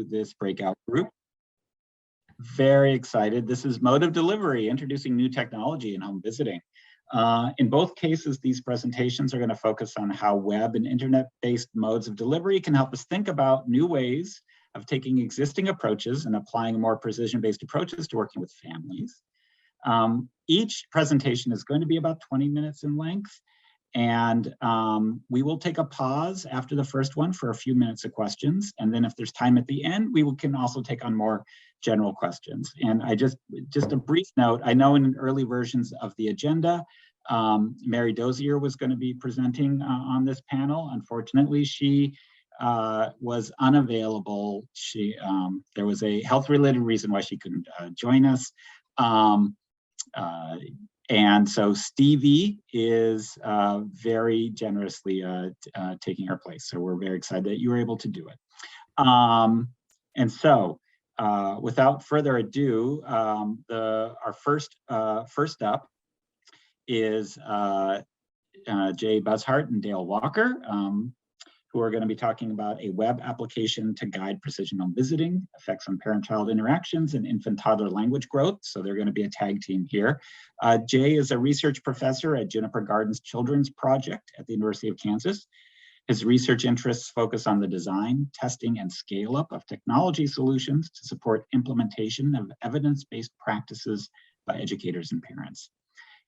this breakout group. Very excited. This is Mode of Delivery, introducing new technology in home visiting. In both cases, these presentations are going to focus on how web and internet-based modes of delivery can help us think about new ways of taking existing approaches and applying more precision-based approaches to working with families. Each presentation is going to be about 20 minutes in length, and we will take a pause after the first one for a few minutes of questions. And then if there's time at the end, we can also take on more general questions. And just a brief note, I know in early versions of the agenda, Mary Dozier was going to be presenting on this panel. Unfortunately, she was unavailable. There was a health-related reason why she couldn't join us. And so Stevie is very generously taking her place. So we're very excited that you were able to do it. And so without further ado, our first up is Jay Buzzhart and Dale Walker, who are going to be talking about a web application to guide precision home visiting, effects on parent-child interactions, and infant-toddler language growth. So they're going to be a tag team here. Jay is a research professor at Juniper Gardens Children's Project at the University of Kansas. His research interests focus on the design, testing, and scale-up of technology solutions to support implementation of evidence-based practices by educators and parents.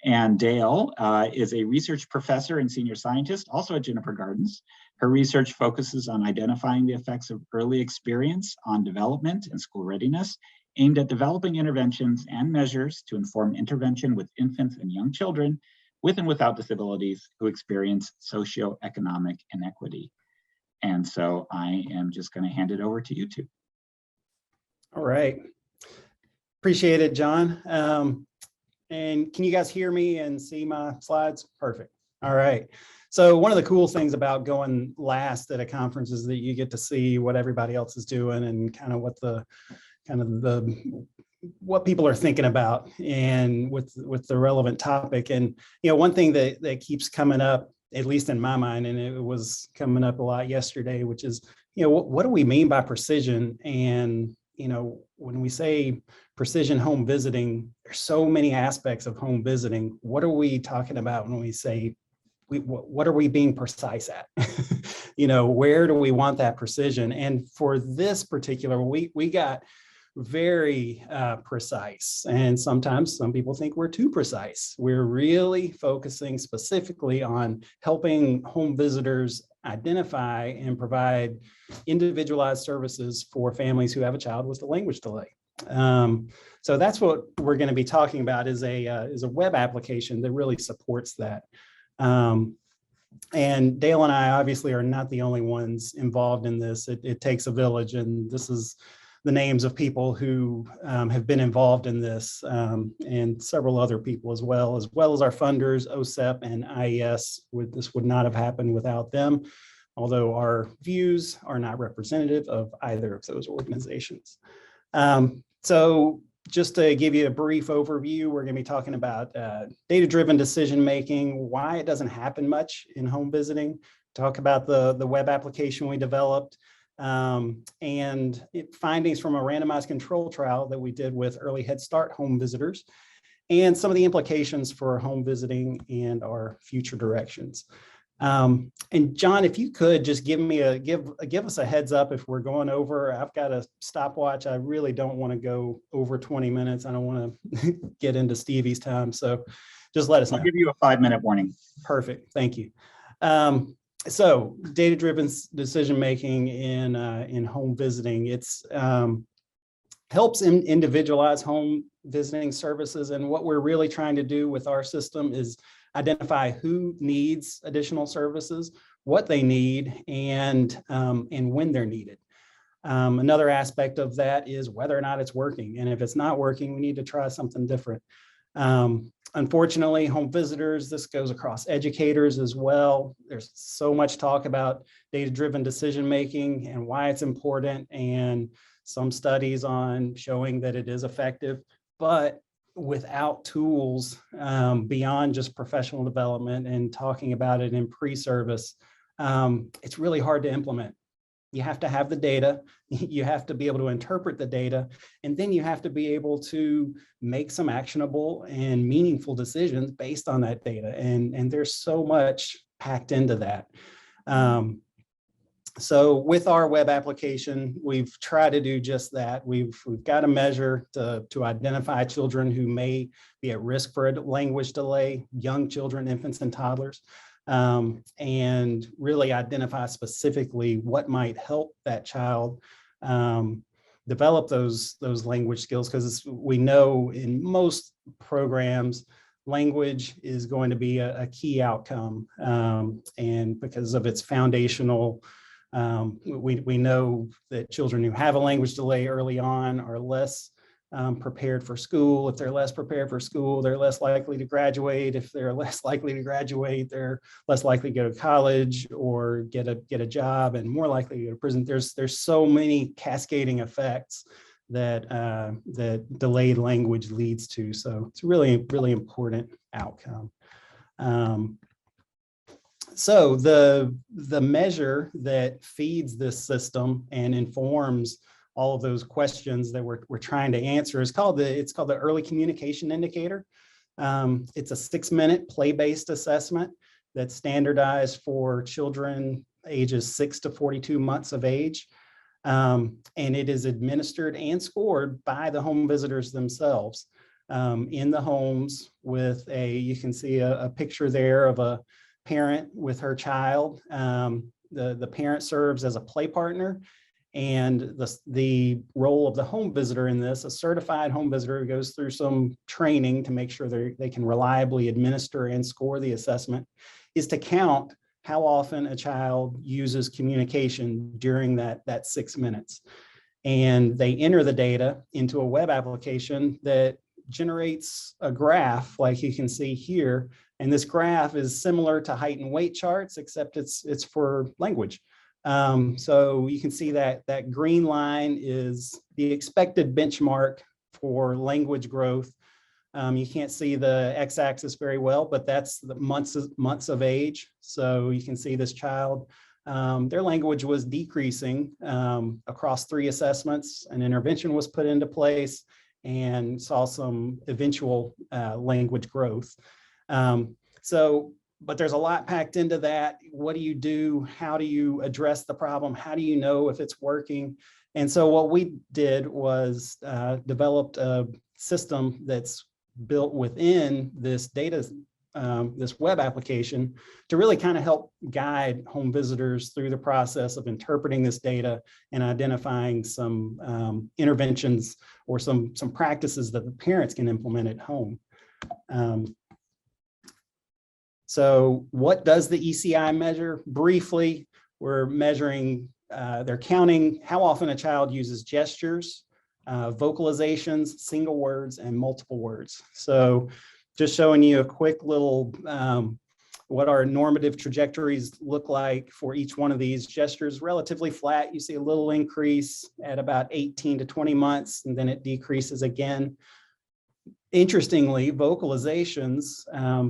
And Dale is a research professor and senior scientist, also at Juniper Gardens. Her research focuses on identifying the effects of early experience on development and school readiness, aimed at developing interventions and measures to inform intervention with infants and young children with and without disabilities who experience socioeconomic inequity. And so I am just going to hand it over to you two. All right. Appreciate it, John. And can you guys hear me and see my slides? Perfect. All right. So one of the cool things about going last at a conference is that you get to see what everybody else is doing and kind of what people are thinking about and with the relevant topic. And one thing that keeps coming up, at least in my mind, and it was coming up a lot yesterday, which is what do we mean by precision? And when we say precision home visiting, there's so many aspects of home visiting. What are we talking about when we say, what are we being precise at? Where do we want that precision? And for this particular, we got very precise. And sometimes some people think we're too precise. We're really focusing specifically on helping home visitors identify and provide individualized services for families who have a child with a language delay. So that's what we're going to be talking about is a web application that really supports that. And Dale and I obviously are not the only ones involved in this. It takes a village, and this is the names of people who have been involved in this, and several other people as well as our funders, OSEP and IES. This would not have happened without them, although our views are not representative of either of those organizations. So just to give you a brief overview, we're going to be talking about data-driven decision-making, why it doesn't happen much in home visiting, talk about the web application we developed, and findings from a randomized control trial that we did with Early Head Start home visitors, and some of the implications for home visiting and our future directions. And John, if you could just give us a heads up if we're going over. I've got a stopwatch. I really don't want to go over 20 minutes. I don't want to get into Stevie's time. So just let us know. I'll give you a 5-minute warning. Perfect. Thank you. So data-driven decision-making in home visiting, it's helps individualize home visiting services. And what we're really trying to do with our system is identify who needs additional services, what they need, and when they're needed. Another aspect of that is whether or not it's working. And if it's not working, we need to try something different. Unfortunately, home visitors, this goes across educators as well. There's so much talk about data-driven decision-making and why it's important, and some studies on showing that it is effective, but without tools beyond just professional development and talking about it in pre-service, it's really hard to implement. you have to have the data, you have to be able to interpret the data, and then you have to be able to make some actionable and meaningful decisions based on that data. And there's so much packed into that. So with our web application, we've tried to do just that. We've got a measure to identify children who may be at risk for a language delay, young children, infants and toddlers, and really identify specifically what might help that child develop those language skills, because we know in most programs, language is going to be a key outcome, and because of its foundational. We know that children who have a language delay early on are less prepared for school. If they're less prepared for school, they're less likely to graduate. If they're less likely to graduate, they're less likely to go to college or get a job, and more likely to go to prison. There's so many cascading effects that that delayed language leads to. So it's a really, really important outcome. So the measure that feeds this system and informs all of those questions that we're trying to answer is called the Early Communication Indicator. It's a 6-minute play-based assessment that's standardized for children ages 6 to 42 months of age. And it is administered and scored by the home visitors themselves in the homes with you can see a picture there of a parent with her child. The parent serves as a play partner, and the role of the home visitor in this, a certified home visitor who goes through some training to make sure they can reliably administer and score the assessment, is to count how often a child uses communication during that 6 minutes. And they enter the data into a web application that generates a graph like you can see here. And this graph is similar to height and weight charts, except it's for language. So you can see that green line is the expected benchmark for language growth. You can't see the x-axis very well, but that's the months of age. So you can see this child, their language was decreasing across 3 assessments. An intervention was put into place and saw some eventual language growth. But there's a lot packed into that. What do you do? How do you address the problem? How do you know if it's working? And so what we did was developed a system that's built within this data, this web application, to really kind of help guide home visitors through the process of interpreting this data and identifying some interventions or some practices that the parents can implement at home. So what does the ECI measure? Briefly, we're measuring, they're counting how often a child uses gestures, vocalizations, single words, and multiple words. So just showing you a quick little, what our normative trajectories look like for each one of these gestures. Relatively flat. You see a little increase at about 18 to 20 months, and then it decreases again. Interestingly, vocalizations,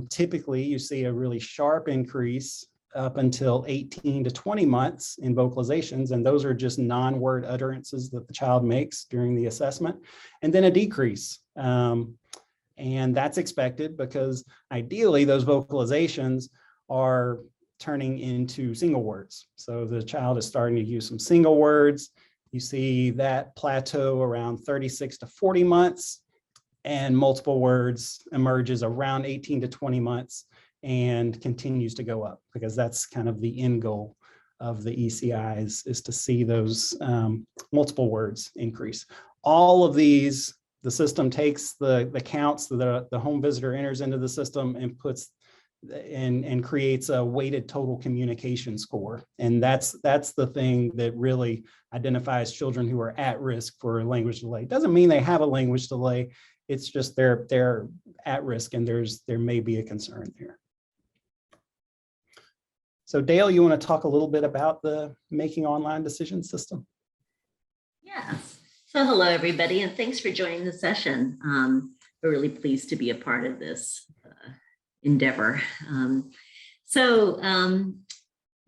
typically you see a really sharp increase up until 18 to 20 months in vocalizations, and those are just non-word utterances that the child makes during the assessment, and then a decrease. And that's expected because ideally those vocalizations are turning into single words. So the child is starting to use some single words. You see that plateau around 36 to 40 months, and multiple words emerges around 18 to 20 months and continues to go up, because that's kind of the end goal of the ECIs, is to see those multiple words increase. All of these, the system takes the counts that the home visitor enters into the system and puts and creates a weighted total communication score. And that's the thing that really identifies children who are at risk for a language delay. It doesn't mean they have a language delay. It's just they're at risk, and there may be a concern there. So Dale, you want to talk a little bit about the Making Online Decisions system? Yes. So hello, everybody, and thanks for joining the session. We're really pleased to be a part of this endeavor.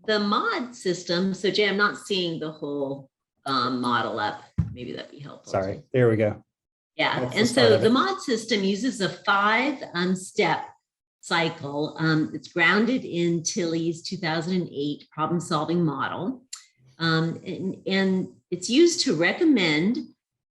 the MOD system, so Jay, I'm not seeing the whole model up. Maybe that'd be helpful. Sorry, there we go. Yeah, That's the and start so of the it. MOD system uses a 5-step cycle. It's grounded in Tilley's 2008 problem-solving model. And it's used to recommend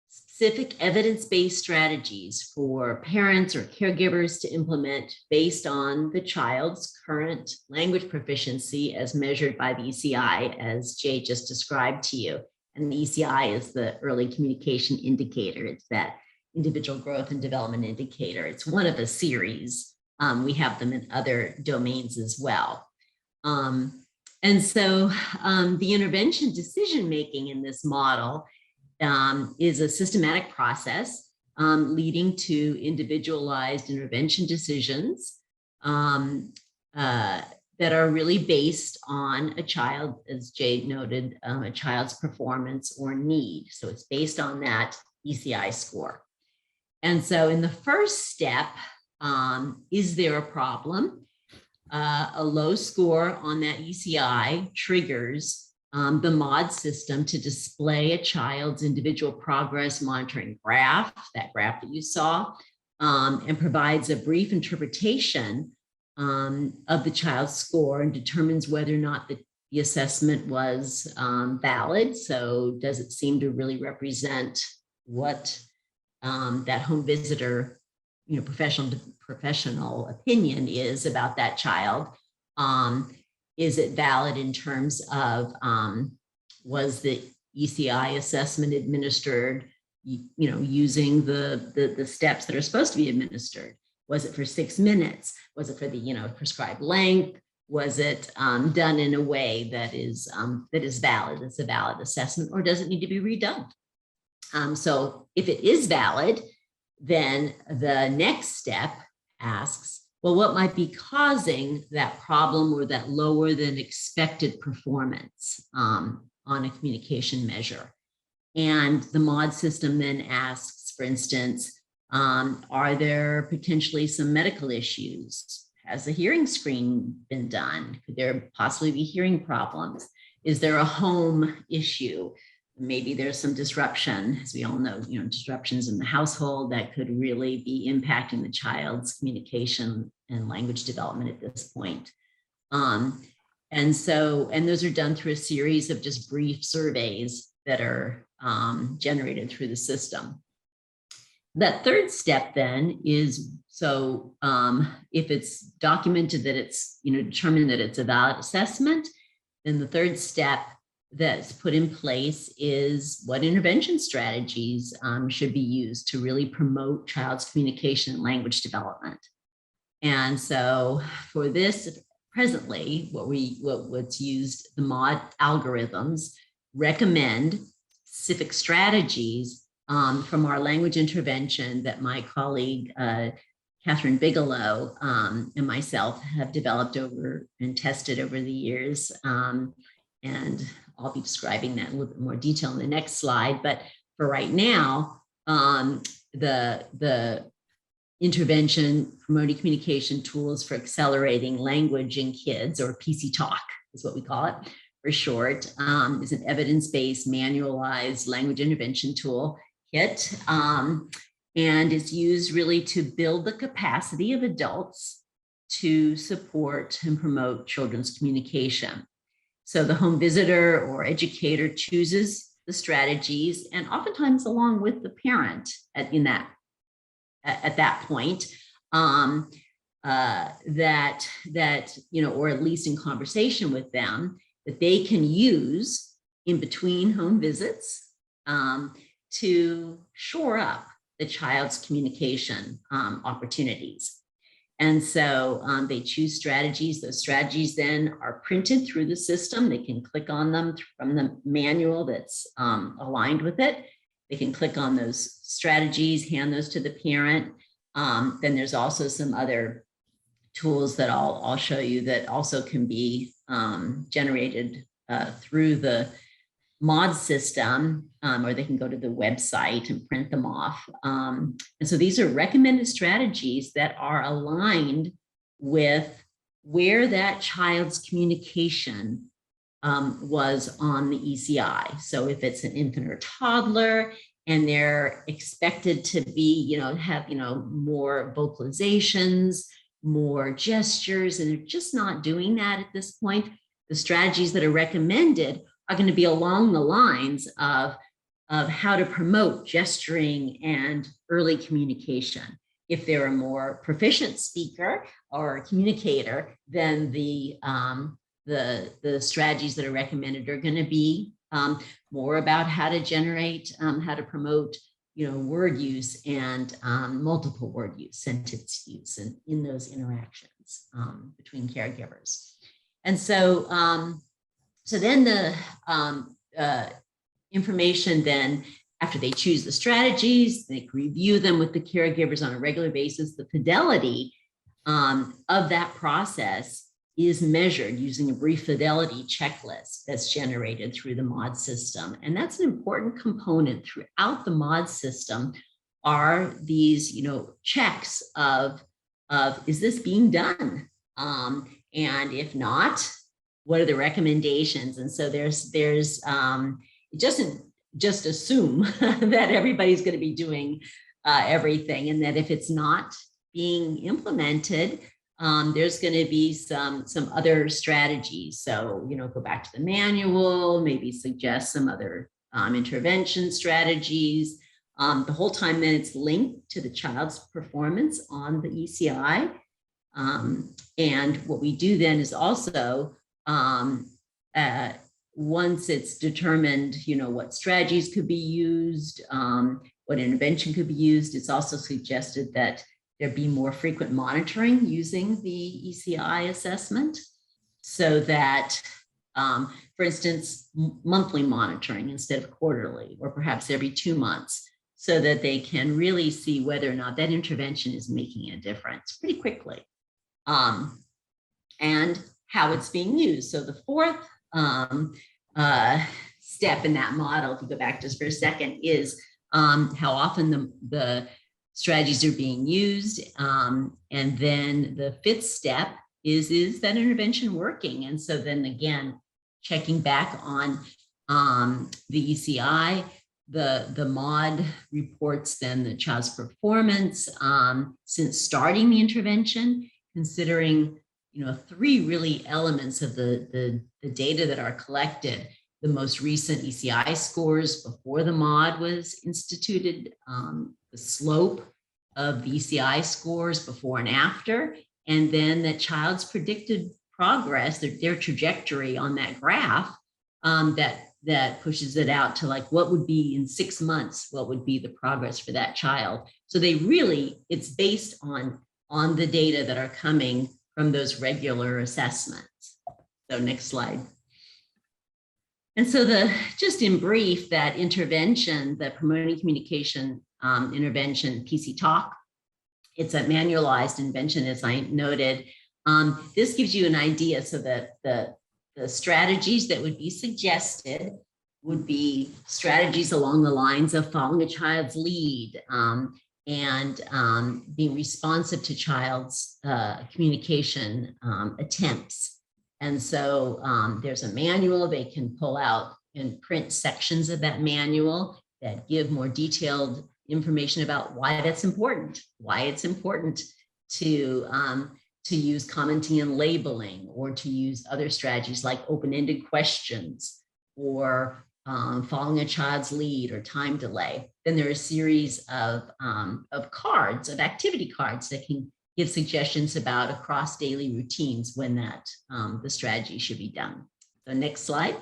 specific evidence-based strategies for parents or caregivers to implement based on the child's current language proficiency as measured by the ECI, as Jay just described to you. And the ECI is the early communication indicator. It's that individual growth and development indicator. It's one of a series. We have them in other domains as well. And so the intervention decision-making in this model is a systematic process leading to individualized intervention decisions that are really based on a child, as Jay noted, a child's performance or need. So it's based on that ECI score. And so in the first step, is there a problem? A low score on that ECI triggers the MOD system to display a child's individual progress monitoring graph, that graph that you saw, and provides a brief interpretation of the child's score and determines whether or not the assessment was valid. So does it seem to really represent what that home visitor professional opinion is about that child? Is it valid in terms of was the ECI assessment administered, using the steps that are supposed to be administered? Was it for 6 minutes? Was it for the prescribed length? Was it done in a way that is valid? It's a valid assessment, or does it need to be redone? So if it is valid, then the next step asks, well, what might be causing that problem or that lower than expected performance on a communication measure? And the MOD system then asks, for instance, are there potentially some medical issues? Has a hearing screen been done? Could there possibly be hearing problems? Is there a home issue? Maybe there's some disruption, as we all know, disruptions in the household that could really be impacting the child's communication and language development at this point. And those are done through a series of just brief surveys that are generated through the system. That third step then is, so if it's documented that it's, determined that it's a valid assessment, then the third step that's put in place is what intervention strategies should be used to really promote child's communication and language development. And so for this, presently, what's used, the MOD algorithms recommend specific strategies from our language intervention that my colleague, Catherine Bigelow, and myself have developed over and tested over the years. And I'll be describing that in a little bit more detail in the next slide. But for right now, the intervention promoting communication tools for accelerating language in kids, or PC Talk is what we call it for short, is an evidence-based manualized language intervention tool kit. And it's used really to build the capacity of adults to support and promote children's communication. So the home visitor or educator chooses the strategies, and oftentimes along with the parent at that point, that or at least in conversation with them, that they can use in between home visits to shore up the child's communication opportunities. And so they choose strategies. Those strategies then are printed through the system. They can click on them from the manual that's aligned with it. They can click on those strategies, hand those to the parent. Then there's also some other tools that I'll show you that also can be generated through the MOD system, or they can go to the website and print them off. And so these are recommended strategies that are aligned with where that child's communication was on the ECI. So if it's an infant or toddler and they're expected to be, have, more vocalizations, more gestures, and they're just not doing that at this point, the strategies that are recommended are going to be along the lines of how to promote gesturing and early communication. If they're a more proficient speaker or communicator, then the strategies that are recommended are going to be more about how to generate, how to promote, word use and multiple word use, sentence use, and in those interactions between caregivers. And so, so then the information then, after they choose the strategies, they review them with the caregivers on a regular basis. The fidelity of that process is measured using a brief fidelity checklist that's generated through the MAUDE system. And that's an important component throughout the MAUDE system are these, checks of is this being done? And if not, what are the recommendations? And so there's it doesn't just assume that everybody's going to be doing everything, and that if it's not being implemented, there's going to be some other strategies. So, go back to the manual, maybe suggest some other intervention strategies. The whole time then it's linked to the child's performance on the ECI. And what we do then is also, once it's determined, what strategies could be used, what intervention could be used, it's also suggested that there be more frequent monitoring using the ECI assessment so that, for instance, monthly monitoring instead of quarterly, or perhaps every 2 months, so that they can really see whether or not that intervention is making a difference pretty quickly, and how it's being used. So the fourth step in that model, if you go back just for a second, is how often the strategies are being used. And then the fifth step is that intervention working? And so then again, checking back on the ECI, the MAUDE reports then the child's performance since starting the intervention, considering 3 really elements of the data that are collected. The most recent ECI scores before the MAUDE was instituted, the slope of the ECI scores before and after, and then the child's predicted progress, their trajectory on that graph, that pushes it out to like what would be in 6 months, what would be the progress for that child. So it's based on the data that are coming from those regular assessments. So next slide. And so just in brief, that intervention, the promoting communication intervention, PC Talk, it's a manualized intervention, as I noted. This gives you an idea so that the strategies that would be suggested would be strategies along the lines of following a child's lead, and being responsive to child's communication attempts. And so there's a manual. They can pull out and print sections of that manual that give more detailed information about why that's important, why it's important to use commenting and labeling, or to use other strategies like open-ended questions, or following a child's lead, or time delay. Then there are a series of cards, of activity cards that can give suggestions about across daily routines when that the strategy should be done. So next slide.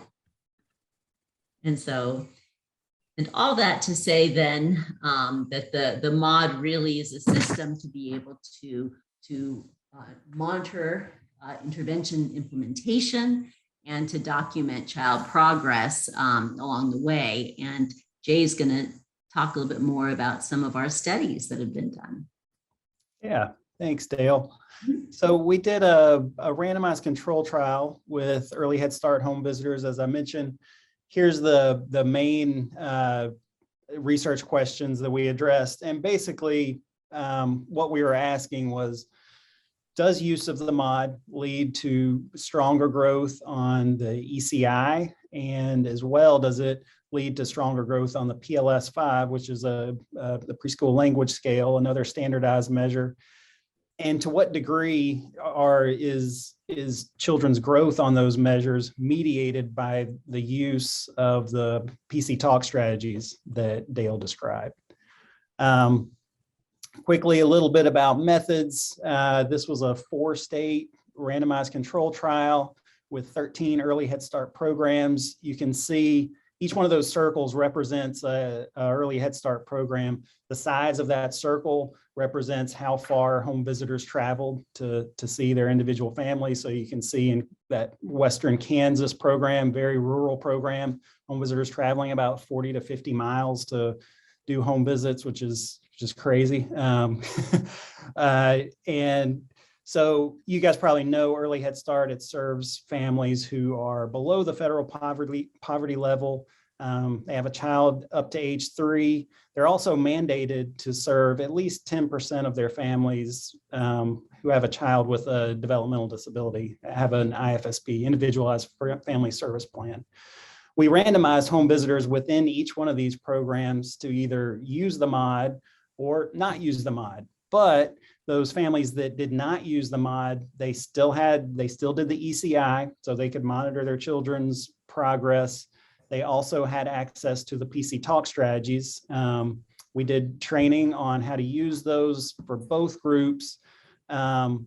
And all that to say then that the MAUDE really is a system to be able to monitor intervention implementation and to document child progress along the way. And Jay's going to talk a little bit more about some of our studies that have been done. Yeah, thanks, Dale. So we did a randomized control trial with early Head Start home visitors, as I mentioned. Here's the main research questions that we addressed. And basically what we were asking was, does use of the mod lead to stronger growth on the ECI, and as well does it lead to stronger growth on the PLS-5, which is the preschool language scale, another standardized measure? And to what degree is children's growth on those measures mediated by the use of the PC Talk strategies that Dale described? Quickly, a little bit about methods. This was a 4-state randomized control trial with 13 early Head Start programs. You can see each one of those circles represents a early Head Start program. The size of that circle represents how far home visitors traveled to see their individual families. So you can see in that Western Kansas program, very rural program, home visitors traveling about 40 to 50 miles to do home visits, which is just crazy. And so you guys probably know Early Head Start. It serves families who are below the federal poverty level. They have a child up to age 3. They're also mandated to serve at least 10% of their families who have a child with a developmental disability, have an IFSP, Individualized Family Service Plan. We randomized home visitors within each one of these programs to either use the mod or not use the mod. But those families that did not use the mod, they still did the ECI, so they could monitor their children's progress. They also had access to the PC Talk strategies. We did training on how to use those for both groups. And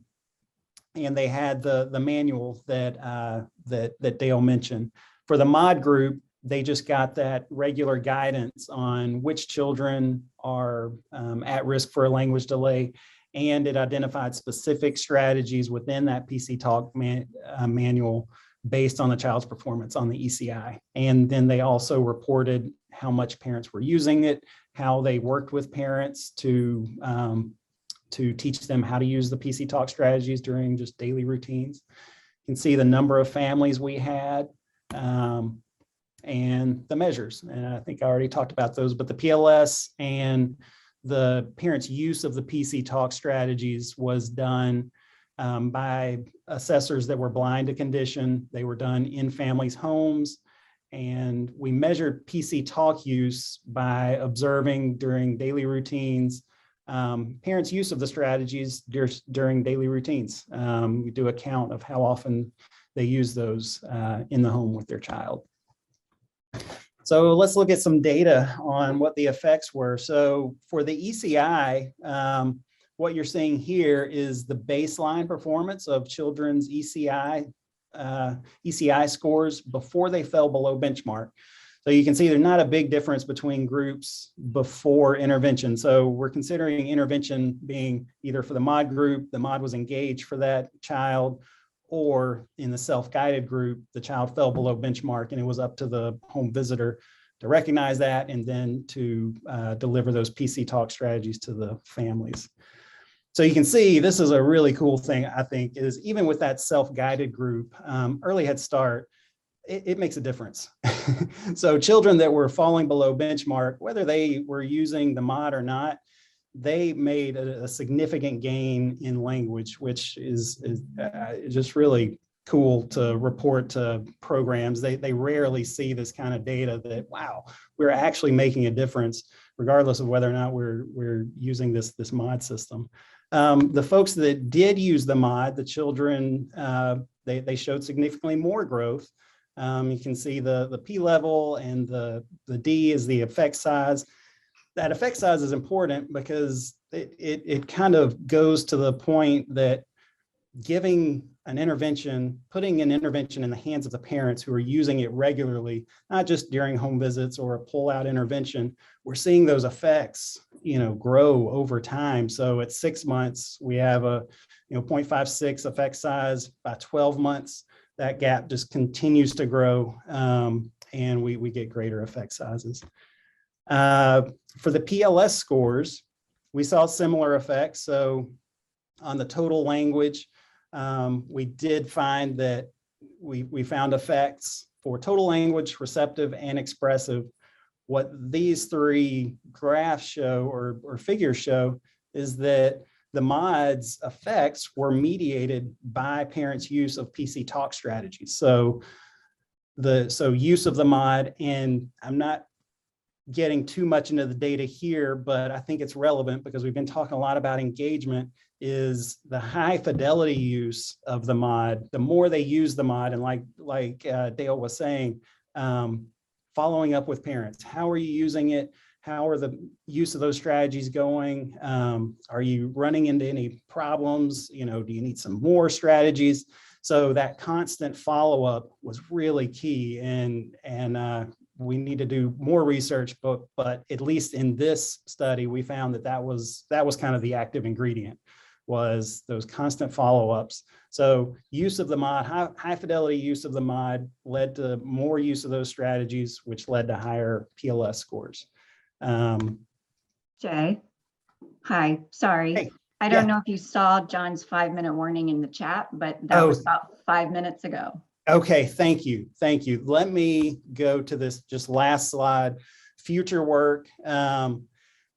they had the manual that Dale mentioned. For the mod group, they just got that regular guidance on which children are at risk for a language delay, and it identified specific strategies within that PC Talk manual based on the child's performance on the ECI. And then they also reported how much parents were using it, how they worked with parents to teach them how to use the PC Talk strategies during just daily routines. You can see the number of families we had. And the measures, and I think I already talked about those, but the PLS and the parents' use of the PC Talk strategies was done by assessors that were blind to condition. They were done in families' homes, and we measured PC Talk use by observing during daily routines parents' use of the strategies during daily routines. We do a count of how often they use those in the home with their child. So let's look at some data on what the effects were. So for the ECI, what you're seeing here is the baseline performance of children's ECI scores before they fell below benchmark. So you can see there's not a big difference between groups before intervention. So we're considering intervention being either for the mod group, the mod was engaged for that child, or in the self-guided group, the child fell below benchmark, and it was up to the home visitor to recognize that and then to deliver those PC Talk strategies to the families. So you can see this is a really cool thing, I think, is even with that self-guided group, Early Head Start, it makes a difference. So children that were falling below benchmark, whether they were using the mod or not, they made a significant gain in language, which is just really cool to report to programs. They rarely see this kind of data that, wow, we're actually making a difference, regardless of whether or not we're using this mod system. The folks that did use the mod, the children, they showed significantly more growth. You can see the P level, and the D is the effect size. That effect size is important because it kind of goes to the point that giving an intervention, putting an intervention in the hands of the parents who are using it regularly, not just during home visits or a pull-out intervention, we're seeing those effects, grow over time. So at 6 months, we have a 0.56 effect size. By 12 months, that gap just continues to grow, and we get greater effect sizes. For the PLS scores, we saw similar effects. So on the total language, we did find that we found effects for total language, receptive, and expressive. What these 3 graphs show or figures show is that the MOD's effects were mediated by parents' use of PC talk strategies. So use of the MOD, and I'm not getting too much into the data here, but I think it's relevant because we've been talking a lot about engagement, is the high fidelity use of the MOD. The more they use the MOD, and like Dale was saying, following up with parents. How are you using it? How are the use of those strategies going? Are you running into any problems? You know, do you need some more strategies? So that constant follow-up was really key, and we need to do more research, but at least in this study, we found that was kind of the active ingredient, was those constant follow-ups. So use of the MOD, high fidelity use of the MOD led to more use of those strategies, which led to higher PLS scores. Jay, hi, sorry. Hey, I don't yeah. know if you saw John's 5-minute warning in the chat, but that was about 5 minutes ago. Okay, thank you. Thank you. Let me go to this just last slide, future work.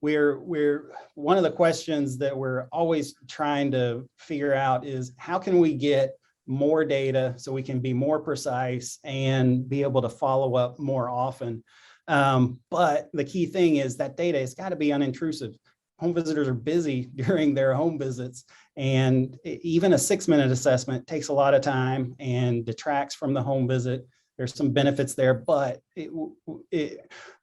We're one of the questions that we're always trying to figure out is how can we get more data so we can be more precise and be able to follow up more often. But the key thing is that data has got to be unintrusive. Home visitors are busy during their home visits, and even a 6-minute assessment takes a lot of time and detracts from the home visit. There's some benefits there, but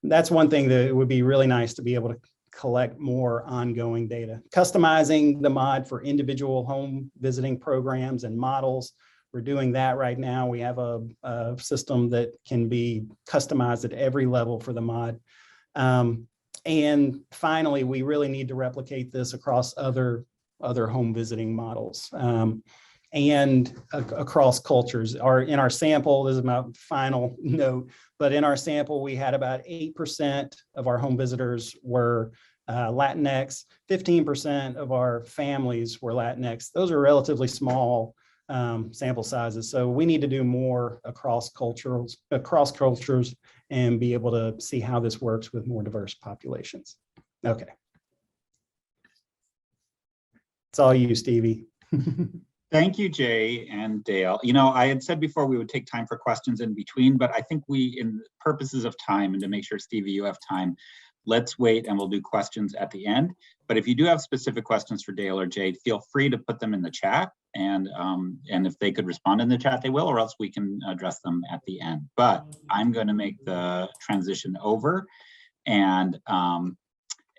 that's one thing that it would be really nice to be able to collect more ongoing data. Customizing the MOD for individual home visiting programs and models. We're doing that right now. We have a system that can be customized at every level for the MOD. And finally, we really need to replicate this across other home visiting models and across cultures. In our sample, this is my final note, but in our sample, we had about 8% of our home visitors were Latinx, 15% of our families were Latinx. Those are relatively small sample sizes. So we need to do more across cultures and be able to see how this works with more diverse populations. Okay. It's all you, Stevie. Thank you, Jay and Dale. You know, I had said before we would take time for questions in between, but I think in purposes of time and to make sure, Stevie, you have time, let's wait and we'll do questions at the end. But if you do have specific questions for Dale or Jay, feel free to put them in the chat. And if they could respond in the chat, they will, or else we can address them at the end. But I'm going to make the transition over and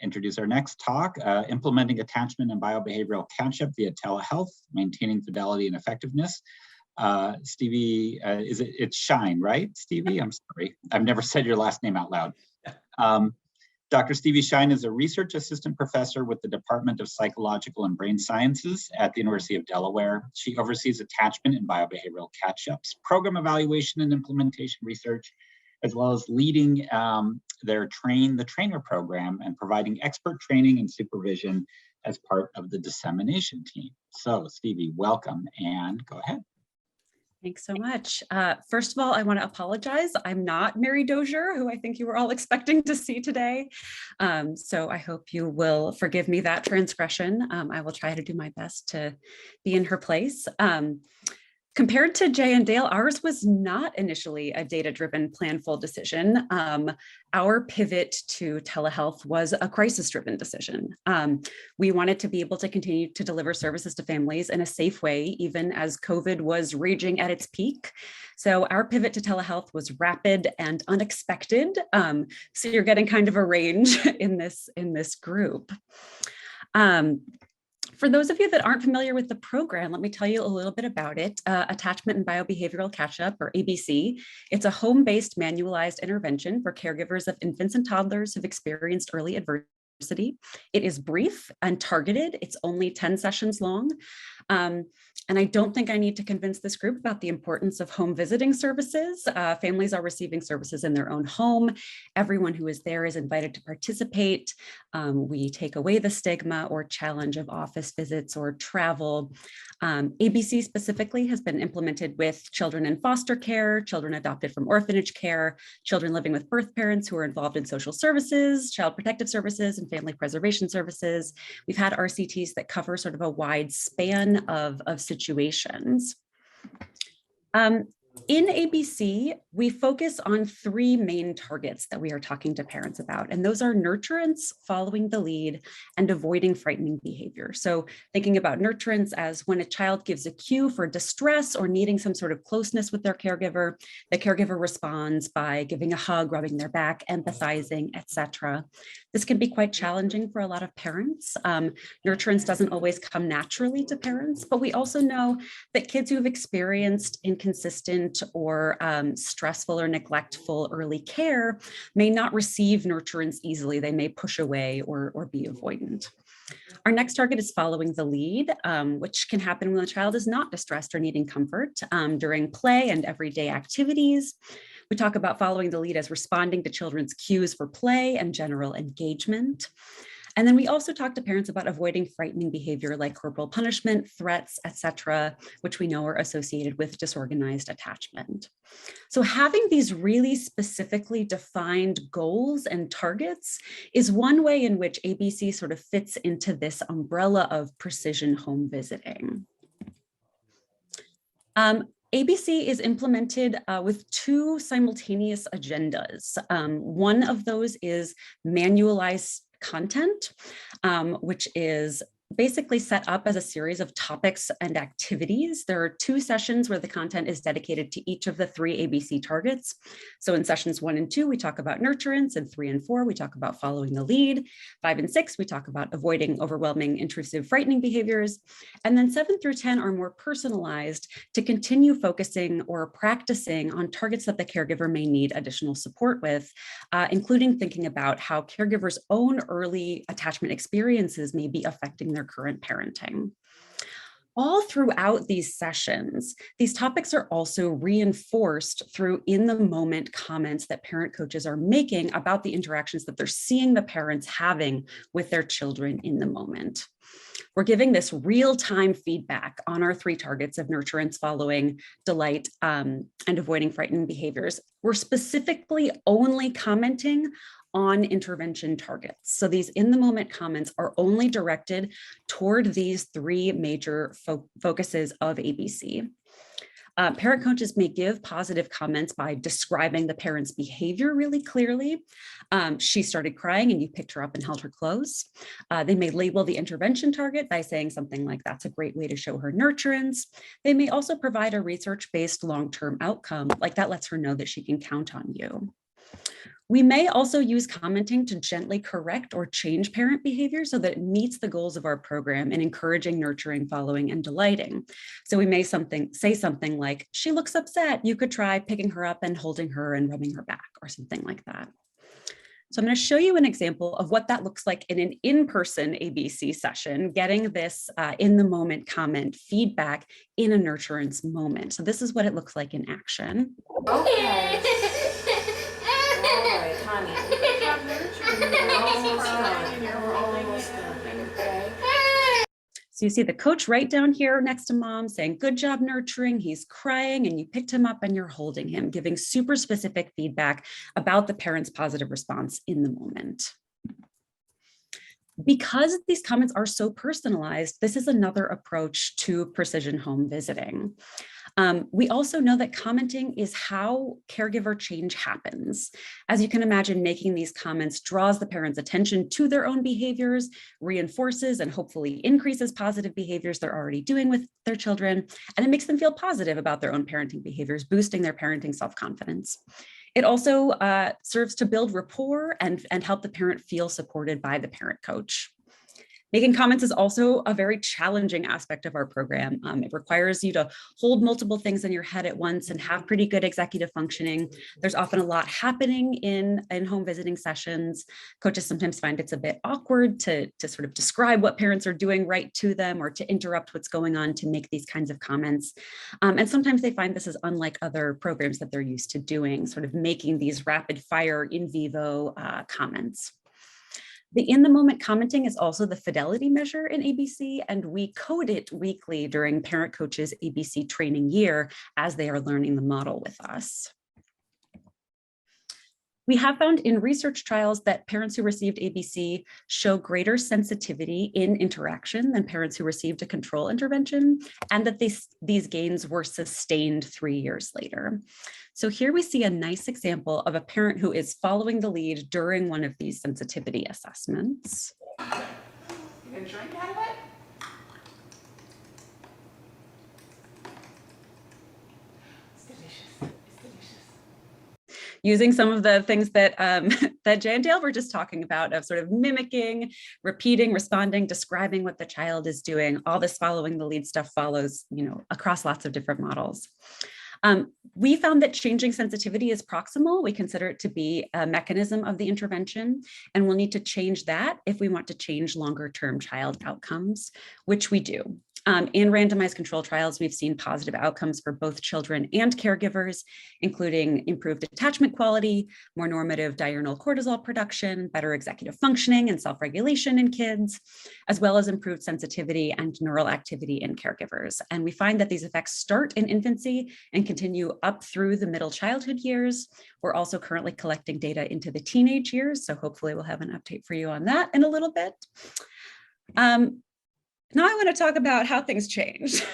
introduce our next talk, implementing attachment and biobehavioral catch-up via telehealth, maintaining fidelity and effectiveness. Stevie, it's Shine, right, Stevie? I'm sorry, I've never said your last name out loud. Dr. Stevie Shine is a research assistant professor with the Department of Psychological and Brain Sciences at the University of Delaware. She oversees attachment and biobehavioral catch-ups, program evaluation and implementation research, as well as leading the trainer program and providing expert training and supervision as part of the dissemination team. So Stevie, welcome and go ahead. Thanks so much. First of all, I want to apologize. I'm not Mary Dozier, who I think you were all expecting to see today. So I hope you will forgive me that transgression. I will try to do my best to be in her place. Compared to Jay and Dale, ours was not initially a data-driven planful decision. Our pivot to telehealth was a crisis-driven decision. We wanted to be able to continue to deliver services to families in a safe way, even as COVID was raging at its peak. So our pivot to telehealth was rapid and unexpected. So you're getting kind of a range in this group. For those of you that aren't familiar with the program, let me tell you a little bit about it. Attachment and Biobehavioral Catch-up, or ABC. It's a home-based manualized intervention for caregivers of infants and toddlers who've experienced early adversity. It is brief and targeted. It's only 10 sessions long. And I don't think I need to convince this group about the importance of home visiting services. Families are receiving services in their own home. Everyone who is there is invited to participate. We take away the stigma or challenge of office visits or travel. ABC specifically has been implemented with children in foster care, children adopted from orphanage care, children living with birth parents who are involved in social services, child protective services, and family preservation services. We've had RCTs that cover sort of a wide span of situations. In ABC, we focus on three main targets that we are talking to parents about, and those are nurturance, following the lead, and avoiding frightening behavior. So thinking about nurturance as when a child gives a cue for distress or needing some sort of closeness with their caregiver, the caregiver responds by giving a hug, rubbing their back, empathizing, etc. This can be quite challenging for a lot of parents. Nurturance doesn't always come naturally to parents, but we also know that kids who have experienced inconsistent or stressful or neglectful early care may not receive nurturance easily. They may push away or be avoidant. Our next target is following the lead, which can happen when the child is not distressed or needing comfort during play and everyday activities. We talk about following the lead as responding to children's cues for play and general engagement. And then we also talk to parents about avoiding frightening behavior like corporal punishment, threats, etc., which we know are associated with disorganized attachment. So having these really specifically defined goals and targets is one way in which ABC sort of fits into this umbrella of precision home visiting. ABC is implemented with two simultaneous agendas. One of those is manualized content, which is basically set up as a series of topics and activities. There are 2 sessions where the content is dedicated to each of the 3 ABC targets. So in sessions 1 and 2, we talk about nurturance, and 3 and 4, we talk about following the lead. 5 and 6, we talk about avoiding overwhelming, intrusive, frightening behaviors. And then 7 through 10 are more personalized to continue focusing or practicing on targets that the caregiver may need additional support with, including thinking about how caregivers' own early attachment experiences may be affecting their current parenting. All throughout these sessions, these topics are also reinforced through in-the-moment comments that parent coaches are making about the interactions that they're seeing the parents having with their children in the moment. We're giving this real-time feedback on our 3 targets of nurturance, following, delight, and avoiding frightening behaviors. We're specifically only commenting on intervention targets. So these in-the-moment comments are only directed toward these 3 major focuses of ABC. Parent coaches may give positive comments by describing the parent's behavior really clearly. She started crying and you picked her up and held her close. They may label the intervention target by saying something like, that's a great way to show her nurturance. They may also provide a research-based long-term outcome, like that lets her know that she can count on you. We may also use commenting to gently correct or change parent behavior so that it meets the goals of our program in encouraging, nurturing, following, and delighting. So we may say something like, she looks upset. You could try picking her up and holding her and rubbing her back, or something like that. So I'm going to show you an example of what that looks like in an in-person ABC session, getting this in-the-moment comment feedback in a nurturance moment. So this is what it looks like in action. Okay. All right, honey. We're almost done. Okay. So you see the coach right down here next to mom saying, good job nurturing, he's crying, and you picked him up and you're holding him, giving super specific feedback about the parent's positive response in the moment. Because these comments are so personalized, this is another approach to precision home visiting. We also know that commenting is how caregiver change happens. As you can imagine, making these comments draws the parent's attention to their own behaviors, reinforces and hopefully increases positive behaviors they're already doing with their children, and it makes them feel positive about their own parenting behaviors, boosting their parenting self-confidence. It also serves to build rapport and help the parent feel supported by the parent coach. Making comments is also a very challenging aspect of our program. It requires you to hold multiple things in your head at once and have pretty good executive functioning. There's often a lot happening in home visiting sessions. Coaches sometimes find it's a bit awkward to sort of describe what parents are doing right to them or to interrupt what's going on to make these kinds of comments. And sometimes they find this is unlike other programs that they're used to doing, sort of making these rapid fire in vivo comments. The in-the-moment commenting is also the fidelity measure in ABC, and we code it weekly during Parent Coaches ABC training year as they are learning the model with us. We have found in research trials that parents who received ABC show greater sensitivity in interaction than parents who received a control intervention, and that these gains were sustained 3 years later. So here we see a nice example of a parent who is following the lead during one of these sensitivity assessments. You gonna drink out of it? It's delicious. It's delicious. Using some of the things that that Jay and Dale were just talking about, of sort of mimicking, repeating, responding, describing what the child is doing. All this following the lead stuff follows, across lots of different models. We found that changing sensitivity is proximal. We consider it to be a mechanism of the intervention, and we'll need to change that if we want to change longer-term child outcomes, which we do. In randomized control trials, we've seen positive outcomes for both children and caregivers, including improved attachment quality, more normative diurnal cortisol production, better executive functioning and self-regulation in kids, as well as improved sensitivity and neural activity in caregivers. And we find that these effects start in infancy and continue up through the middle childhood years. We're also currently collecting data into the teenage years, so hopefully we'll have an update for you on that in a little bit. Now I want to talk about how things changed.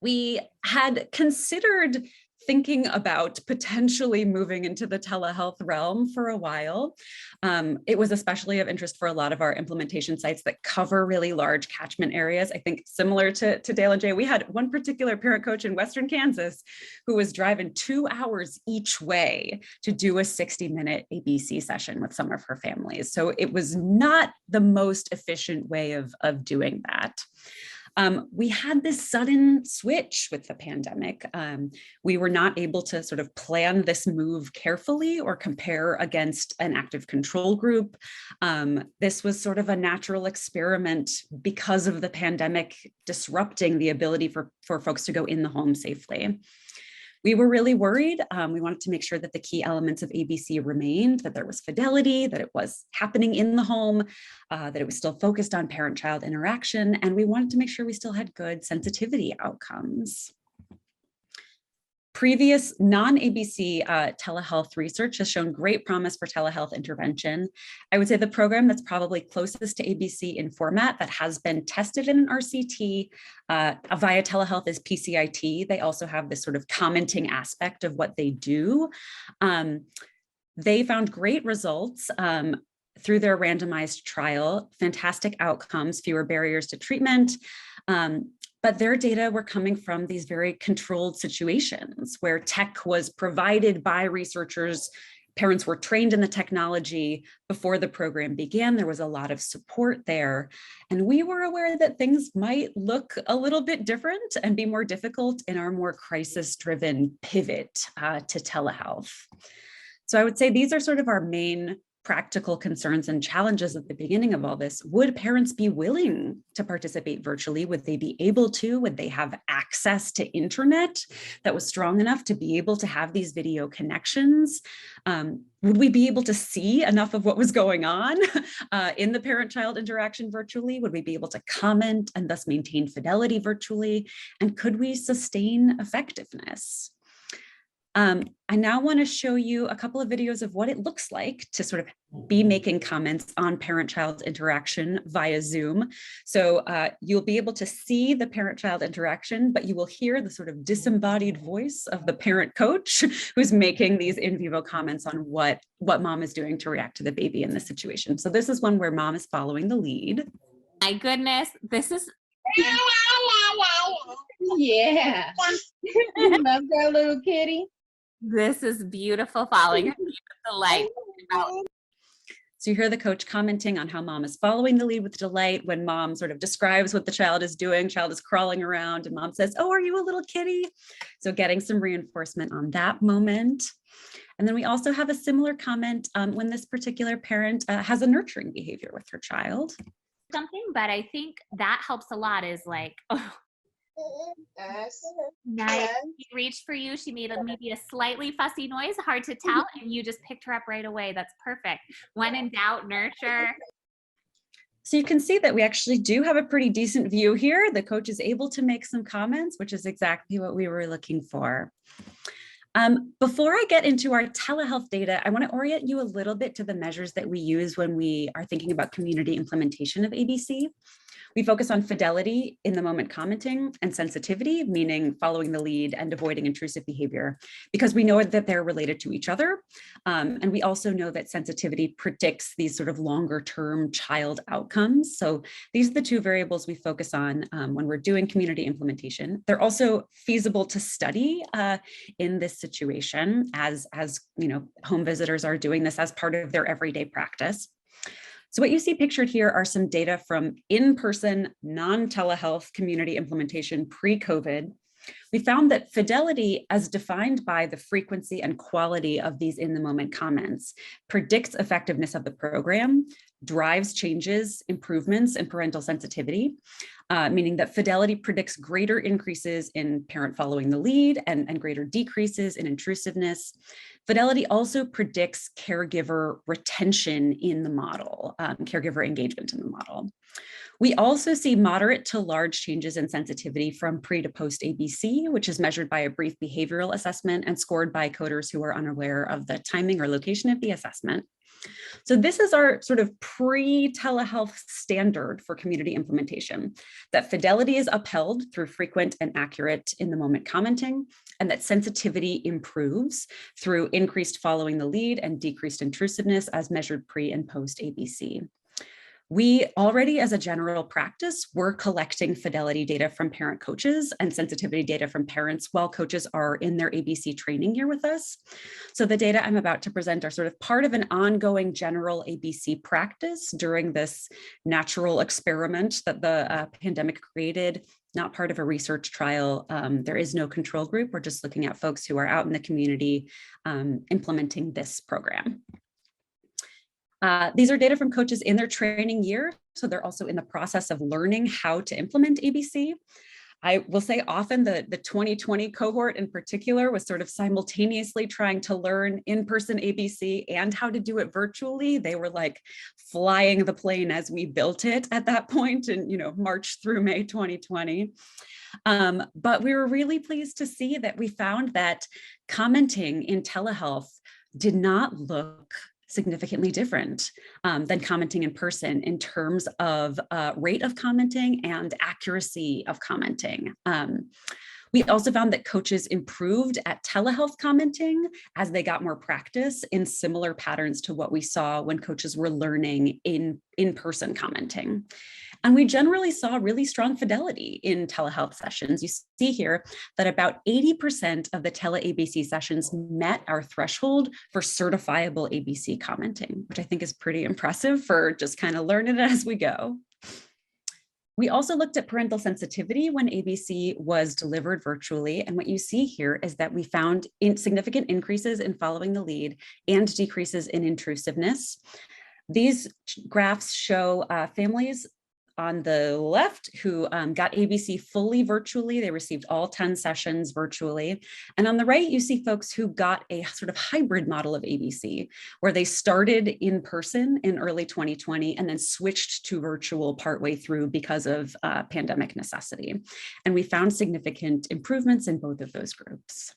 We had considered thinking about potentially moving into the telehealth realm for a while. It was especially of interest for a lot of our implementation sites that cover really large catchment areas. I think similar to Dale and Jay, we had one particular parent coach in Western Kansas who was driving 2 hours each way to do a 60-minute ABC session with some of her families. So it was not the most efficient way of doing that. We had this sudden switch with the pandemic. We were not able to sort of plan this move carefully or compare against an active control group. This was sort of a natural experiment because of the pandemic disrupting the ability for folks to go in the home safely. We were really worried. We wanted to make sure that the key elements of ABC remained, that there was fidelity, that it was happening in the home, that it was still focused on parent-child interaction, and we wanted to make sure we still had good sensitivity outcomes. Previous non-ABC telehealth research has shown great promise for telehealth intervention. I would say the program that's probably closest to ABC in format that has been tested in an RCT via telehealth is PCIT. They also have this sort of commenting aspect of what they do. They found great results through their randomized trial, fantastic outcomes, fewer barriers to treatment. But their data were coming from these very controlled situations where tech was provided by researchers. Parents were trained in the technology before the program began. There was a lot of support there. And we were aware that things might look a little bit different and be more difficult in our more crisis-driven pivot to telehealth. So I would say these are sort of our main practical concerns and challenges at the beginning of all this. Would parents be willing to participate virtually? Would they be able to? Would they have access to internet that was strong enough to be able to have these video connections? Would we be able to see enough of what was going on in the parent-child interaction virtually? Would we be able to comment and thus maintain fidelity virtually? And could we sustain effectiveness? I now want to show you a couple of videos of what it looks like to sort of be making comments on parent-child interaction via Zoom. So you'll be able to see the parent-child interaction, but you will hear the sort of disembodied voice of the parent coach who's making these in vivo comments on what mom is doing to react to the baby in this situation. So this is one where mom is following the lead. My goodness, this is Yeah. Love that little kitty. beautiful following her with the light. So you hear the coach commenting on how mom is following the lead with delight. When mom sort of describes what the child is doing, child is crawling around and mom says, "Oh, are you a little kitty?" So getting some reinforcement on that moment. And then we also have a similar comment when this particular parent has a nurturing behavior with her child. Something, but I think that helps a lot is like, oh, nice. She reached for you. She made maybe a slightly fussy noise, hard to tell, and you just picked her up right away. That's perfect. When in doubt, nurture. So you can see that we actually do have a pretty decent view here. The coach is able to make some comments, which is exactly what we were looking for. Before I get into our telehealth data, I want to orient you a little bit to the measures that we use when we are thinking about community implementation of ABC. We focus on fidelity, in the moment commenting, and sensitivity, meaning following the lead and avoiding intrusive behavior, because we know that they're related to each other. And we also know that sensitivity predicts these sort of longer term child outcomes. So these are the two variables we focus on when we're doing community implementation. They're also feasible to study in this situation as you know, home visitors are doing this as part of their everyday practice. So what you see pictured here are some data from in-person, non-telehealth community implementation pre-COVID. We found that fidelity, as defined by the frequency and quality of these in-the-moment comments, predicts effectiveness of the program, drives changes, improvements in parental sensitivity, meaning that fidelity predicts greater increases in parent following the lead and greater decreases in intrusiveness. Fidelity also predicts caregiver retention in the model, caregiver engagement in the model. We also see moderate to large changes in sensitivity from pre to post ABC, which is measured by a brief behavioral assessment and scored by coders who are unaware of the timing or location of the assessment. So this is our sort of pre-telehealth standard for community implementation, that fidelity is upheld through frequent and accurate in-the-moment commenting, and that sensitivity improves through increased following the lead and decreased intrusiveness as measured pre and post ABC. We already, as a general practice, were collecting fidelity data from parent coaches and sensitivity data from parents while coaches are in their ABC training year with us. So the data I'm about to present are sort of part of an ongoing general ABC practice during this natural experiment that the pandemic created, not part of a research trial. There is no control group. We're just looking at folks who are out in the community implementing this program. These are data from coaches in their training year, so they're also in the process of learning how to implement ABC. I will say often the 2020 cohort in particular was sort of simultaneously trying to learn in-person ABC and how to do it virtually. They were like flying the plane as we built it at that point in, you know, March through May 2020. But we were really pleased to see that we found that commenting in telehealth did not look significantly different than commenting in person in terms of rate of commenting and accuracy of commenting. We also found that coaches improved at telehealth commenting as they got more practice in similar patterns to what we saw when coaches were learning in-person commenting. And we generally saw really strong fidelity in telehealth sessions. You see here that about 80% of the tele-ABC sessions met our threshold for certifiable ABC commenting, which I think is pretty impressive for just kind of learning it as we go. We also looked at parental sensitivity when ABC was delivered virtually. And what you see here is that we found significant increases in following the lead and decreases in intrusiveness. These graphs show families on the left who got ABC fully virtually. They received all 10 sessions virtually. And on the right, you see folks who got a sort of hybrid model of ABC, where they started in person in early 2020 and then switched to virtual partway through because of pandemic necessity. And we found significant improvements in both of those groups.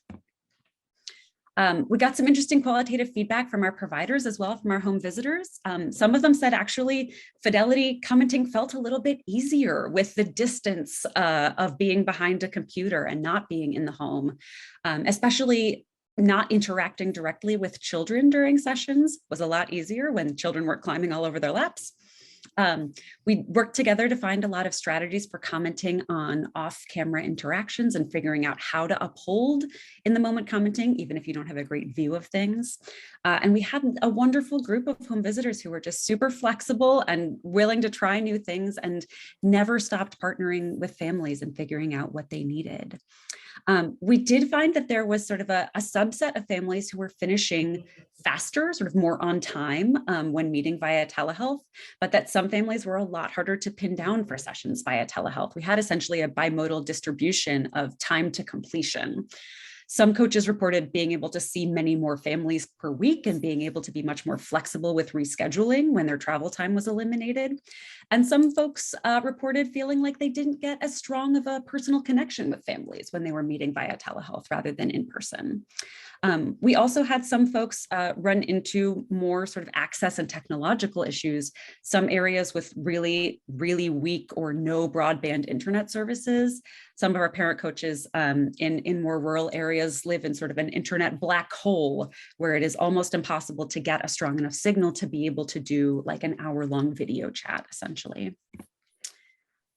We got some interesting qualitative feedback from our providers as well, from our home visitors. Some of them said actually fidelity commenting felt a little bit easier with the distance of being behind a computer and not being in the home, especially not interacting directly with children during sessions was a lot easier when children weren't climbing all over their laps. We worked together to find a lot of strategies for commenting on off-camera interactions and figuring out how to uphold in the moment commenting, even if you don't have a great view of things. And we had a wonderful group of home visitors who were just super flexible and willing to try new things and never stopped partnering with families and figuring out what they needed. We did find that there was sort of a subset of families who were finishing faster, sort of more on time when meeting via telehealth, but that some families were a lot harder to pin down for sessions via telehealth. We had essentially a bimodal distribution of time to completion. Some coaches reported being able to see many more families per week and being able to be much more flexible with rescheduling when their travel time was eliminated. And some folks reported feeling like they didn't get as strong of a personal connection with families when they were meeting via telehealth rather than in person. We also had some folks run into more sort of access and technological issues, some areas with really, really weak or no broadband internet services. Some of our parent coaches in more rural areas live in sort of an internet black hole where it is almost impossible to get a strong enough signal to be able to do like an hour-long video chat, essentially.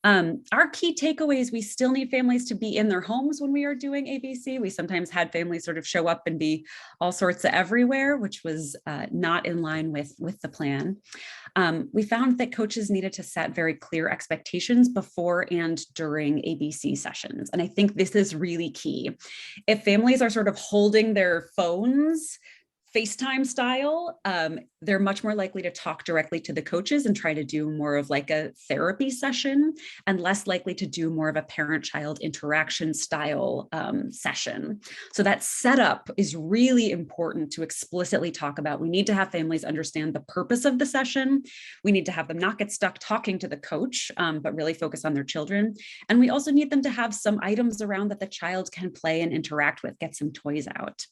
Our key takeaways: we still need families to be in their homes when we are doing ABC. We sometimes had families sort of show up and be all sorts of everywhere, which was not in line with the plan. We found that coaches needed to set very clear expectations before and during ABC sessions. And I think this is really key. If families are sort of holding their phones FaceTime style, they're much more likely to talk directly to the coaches and try to do more of like a therapy session, and less likely to do more of a parent-child interaction style session. So that setup is really important to explicitly talk about. We need to have families understand the purpose of the session. We need to have them not get stuck talking to the coach, but really focus on their children. And we also need them to have some items around that the child can play and interact with, get some toys out.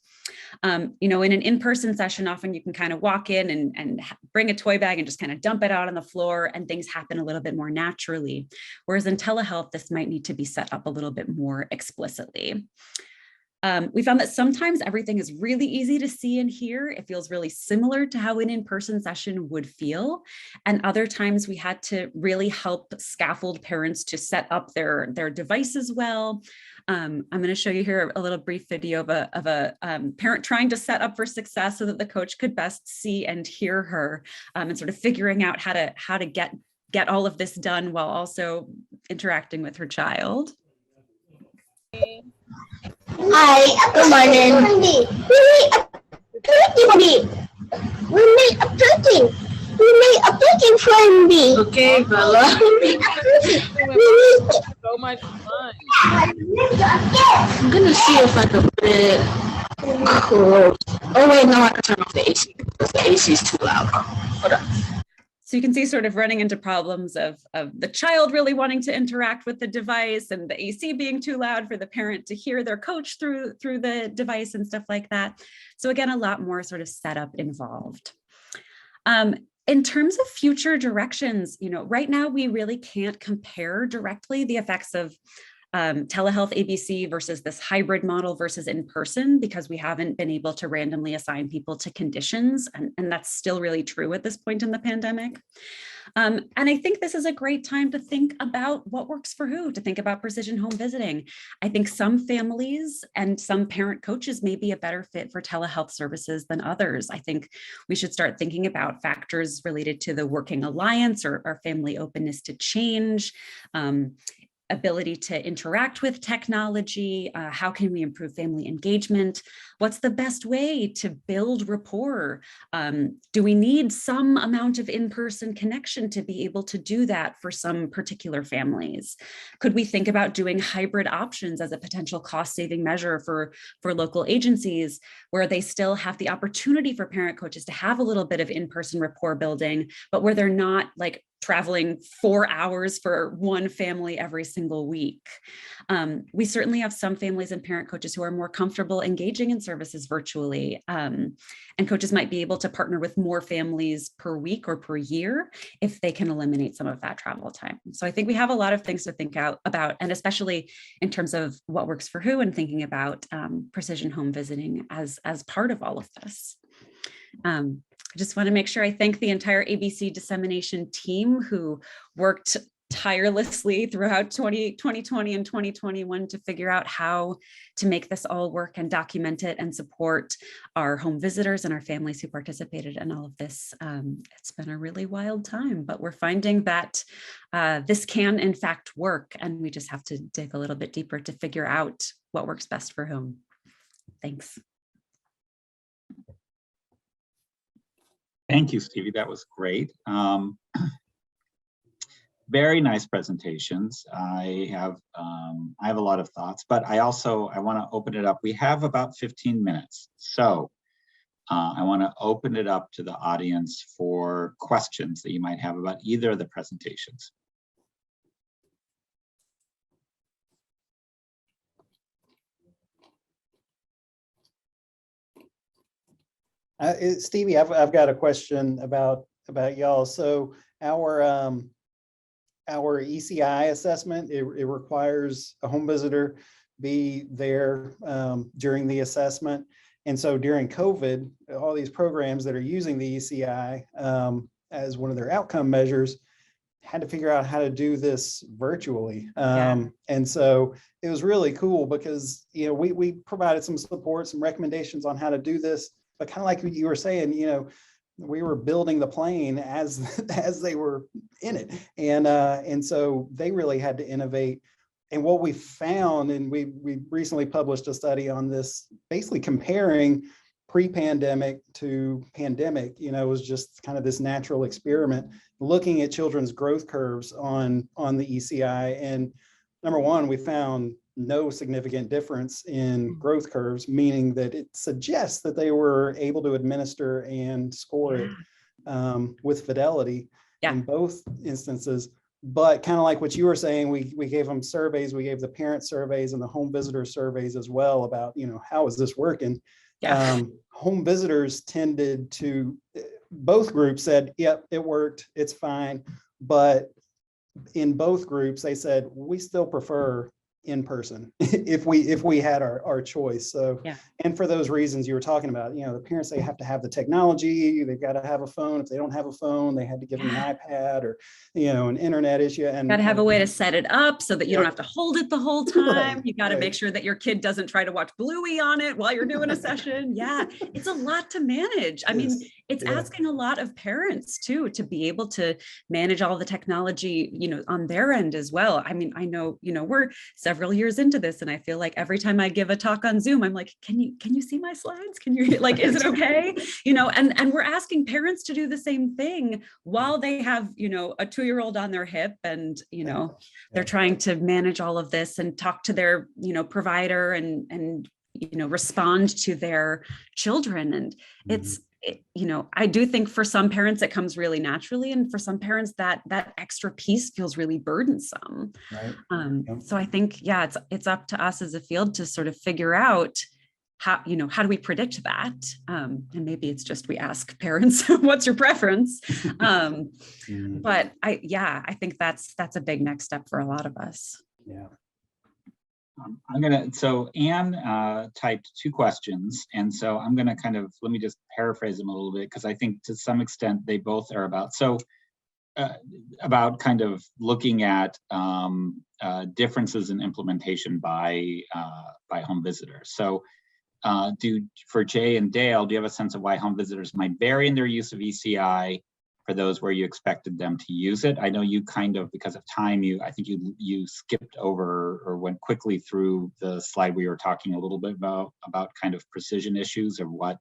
In an in-person session, often you can kind of walk in and bring a toy bag and just kind of dump it out on the floor and things happen a little bit more naturally. Whereas in telehealth, this might need to be set up a little bit more explicitly. We found that sometimes everything is really easy to see and hear. It feels really similar to how an in-person session would feel. And other times we had to really help scaffold parents to set up their devices well. I'm going to show you here a little brief video of a parent trying to set up for success so that the coach could best see and hear her, and sort of figuring out how to get all of this done while also interacting with her child. Hi, good morning. We made a pudding. We made a pudding for me. Okay, Bella. We made a pudding. We made So much fun. I'm gonna see if I can put it close. Oh wait, no, I can turn off the AC because the AC is too loud. Hold on. So you can see sort of running into problems of the child really wanting to interact with the device and the AC being too loud for the parent to hear their coach through the device and stuff like that. So again, a lot more sort of setup involved. In terms of future directions, right now we really can't compare directly the effects of telehealth ABC versus this hybrid model versus in person, because we haven't been able to randomly assign people to conditions. And that's still really true at this point in the pandemic. And I think this is a great time to think about what works for who, to think about precision home visiting. I think some families and some parent coaches may be a better fit for telehealth services than others. I think we should start thinking about factors related to the working alliance or family openness to change, ability to interact with technology, how can we improve family engagement? What's the best way to build rapport? Do we need some amount of in-person connection to be able to do that for some particular families? Could we think about doing hybrid options as a potential cost-saving measure for local agencies, where they still have the opportunity for parent coaches to have a little bit of in-person rapport building, but where they're not like traveling 4 hours for one family every single week? We certainly have some families and parent coaches who are more comfortable engaging in services virtually. And coaches might be able to partner with more families per week or per year if they can eliminate some of that travel time. So I think we have a lot of things to think about, and especially in terms of what works for who, and thinking about precision home visiting as part of all of this. I just want to make sure I thank the entire ABC dissemination team who worked tirelessly throughout 2020 and 2021 to figure out how to make this all work and document it and support our home visitors and our families who participated in all of this. It's been a really wild time, but we're finding that this can in fact work, and we just have to dig a little bit deeper to figure out what works best for whom. Thanks. Thank you, Stevie. That was great. Very nice presentations. I have a lot of thoughts, but I want to open it up. We have about 15 minutes, so I want to open it up to the audience for questions that you might have about either of the presentations. Stevie, I've got a question about y'all. So our ECI assessment, it requires a home visitor be there during the assessment. And so during COVID, all these programs that are using the ECI as one of their outcome measures had to figure out how to do this virtually. And so it was really cool because, you know, we provided some support, some recommendations on how to do this, but kind of like you were saying, you know, we were building the plane as they were in it. And so they really had to innovate. And what we found, and we recently published a study on this, basically comparing pre-pandemic to pandemic, you know, it was just kind of this natural experiment, looking at children's growth curves on the ECI. And number one, we found no significant difference in growth curves, meaning that it suggests that they were able to administer and score it with fidelity in both instances. But kind of like what you were saying, we gave them surveys, we gave the parent surveys and the home visitor surveys as well about, you know, how is this working? Home visitors tended to, both groups said, yep, it worked, it's fine. But in both groups, they said, we still prefer in person if we had our choice. So and for those reasons you were talking about, you know, the parents, they have to have the technology, they've got to have a phone. If they don't have a phone, they had to give them an iPad or, you know, an internet issue. And got to have a way to set it up so that you don't have to hold it the whole time. You got to make sure that your kid doesn't try to watch Bluey on it while you're doing a session. It's a lot to manage. I mean, it's asking a lot of parents too, to be able to manage all the technology, you know, on their end as well. I mean, I know, you know, we're several years into this, and I feel like every time I give a talk on Zoom, I'm like, can you see my slides? Can you, like, is it okay? You know, and we're asking parents to do the same thing while they have, you know, a 2-year-old on their hip, and, you know, they're trying to manage all of this and talk to their, you know, provider and, you know, respond to their children. And you know, I do think for some parents it comes really naturally, and for some parents that extra piece feels really burdensome. So I think, it's up to us as a field to sort of figure out how, you know, how do we predict that? And maybe it's just we ask parents, what's your preference? But I think that's a big next step for a lot of us. So Anne typed 2 questions, and so I'm gonna let me just paraphrase them a little bit, because I think to some extent they both are about kind of looking at differences in implementation by home visitors. So for Jay and Dale, do you have a sense of why home visitors might vary in their use of ECI for those where you expected them to use it? I know you kind of, because of time, I think you skipped over or went quickly through the slide we were talking a little bit about kind of precision issues of what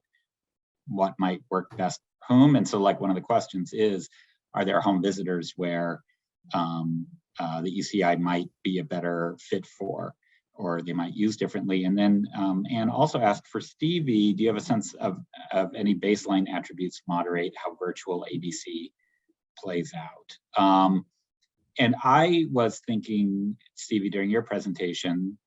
might work best for whom. And so, like, one of the questions is, are there home visitors where the ECI might be a better fit for, or they might use differently? And then Anne also asked for Stevie, do you have a sense of any baseline attributes moderate how virtual ABC plays out? And I was thinking, Stevie, during your presentation,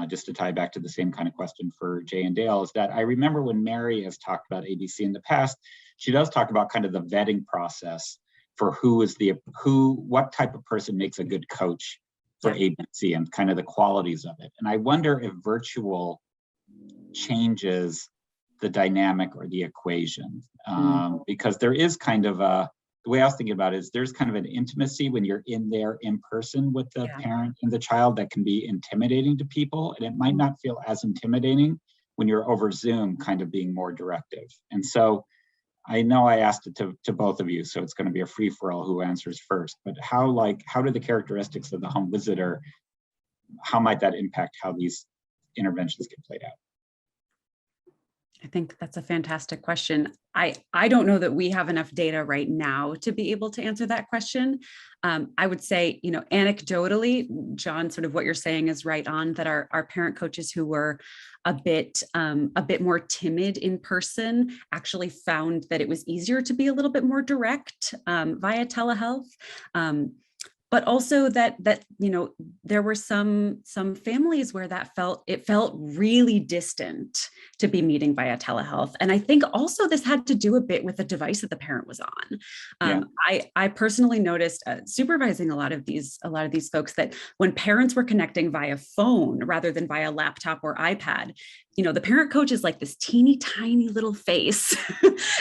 just to tie back to the same kind of question for Jay and Dale, is that I remember when Mary has talked about ABC in the past, she does talk about kind of the vetting process for what type of person makes a good coach for ABC and kind of the qualities of it. And I wonder if virtual changes the dynamic or the equation. Because there is kind of the way I was thinking about it is there's kind of an intimacy when you're in there in person with the parent and the child that can be intimidating to people. And it might not feel as intimidating when you're over Zoom kind of being more directive. And so I know I asked it to both of you, so it's going to be a free for all who answers first, but how do the characteristics of the home visitor, how might that impact how these interventions get played out? I think that's a fantastic question. I don't know that we have enough data right now to be able to answer that question. I would say, anecdotally, John, sort of what you're saying is right on, that our parent coaches who were a bit more timid in person actually found that it was easier to be a little bit more direct via telehealth. But also that there were some families where it felt really distant to be meeting via telehealth. And I think also this had to do a bit with the device that the parent was on. I personally noticed supervising a lot of these folks that when parents were connecting via phone rather than via laptop or iPad, the parent coach is like this teeny tiny little face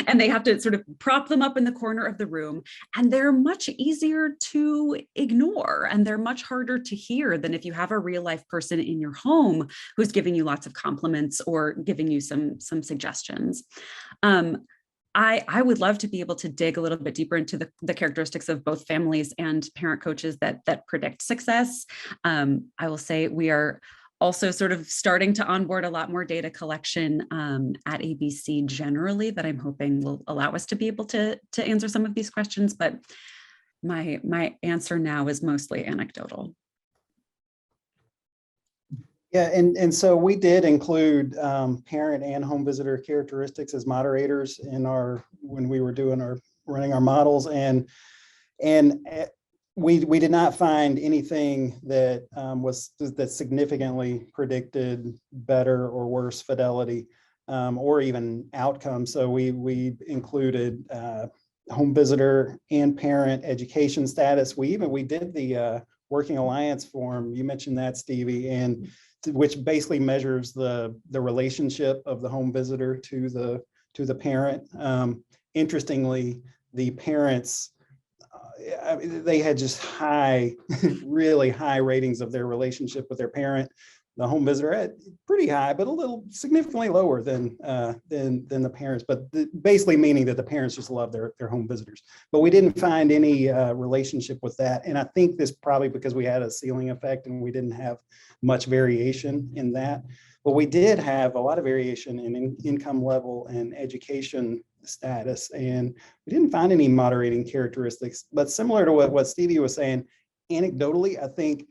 and they have to sort of prop them up in the corner of the room, and they're much easier to ignore and they're much harder to hear than if you have a real life person in your home who's giving you lots of compliments or giving you some suggestions. I would love to be able to dig a little bit deeper into the characteristics of both families and parent coaches that predict success. I will say we are also sort of starting to onboard a lot more data collection at ABC generally that I'm hoping will allow us to be able to answer some of these questions. But my answer now is mostly anecdotal. Yeah, and so we did include parent and home visitor characteristics as moderators when we were running our models, and we did not find anything that that significantly predicted better or worse fidelity or even outcome. So we included home visitor and parent education status. We did the Working Alliance form. You mentioned that, Stevie, and which basically measures the relationship of the home visitor to the parent. Interestingly, the parents, they had just really high ratings of their relationship with their parent. The home visitor had pretty high, but a little significantly lower than the parents, but basically meaning that the parents just love their home visitors. But we didn't find any relationship with that. And I think this probably because we had a ceiling effect and we didn't have much variation in that. But we did have a lot of variation in income level and education status, and we didn't find any moderating characteristics. But similar to what Stevie was saying, anecdotally, I think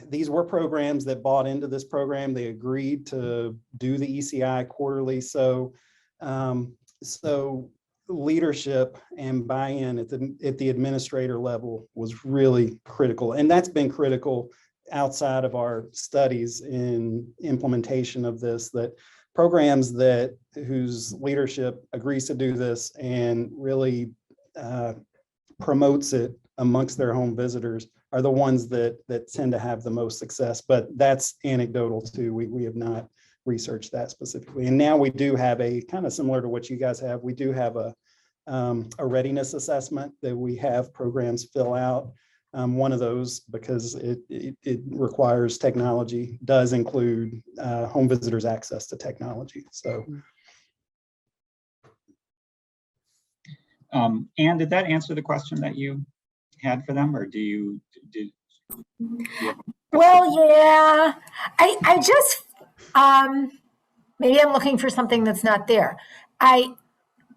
these were programs that bought into this program. They agreed to do the ECI quarterly. So leadership and buy-in at the administrator level was really critical, and that's been critical outside of our studies in implementation of this, that programs whose leadership agrees to do this and really promotes it amongst their home visitors are the ones that tend to have the most success. But that's anecdotal too. We have not researched that specifically. And now we do have a kind of similar to what you guys have. We do have a readiness assessment that we have programs fill out. One of those, because it requires technology, does include home visitors' access to technology. So, Anne, did that answer the question that you had for them, or did you Well, yeah, I just maybe I'm looking for something that's not there.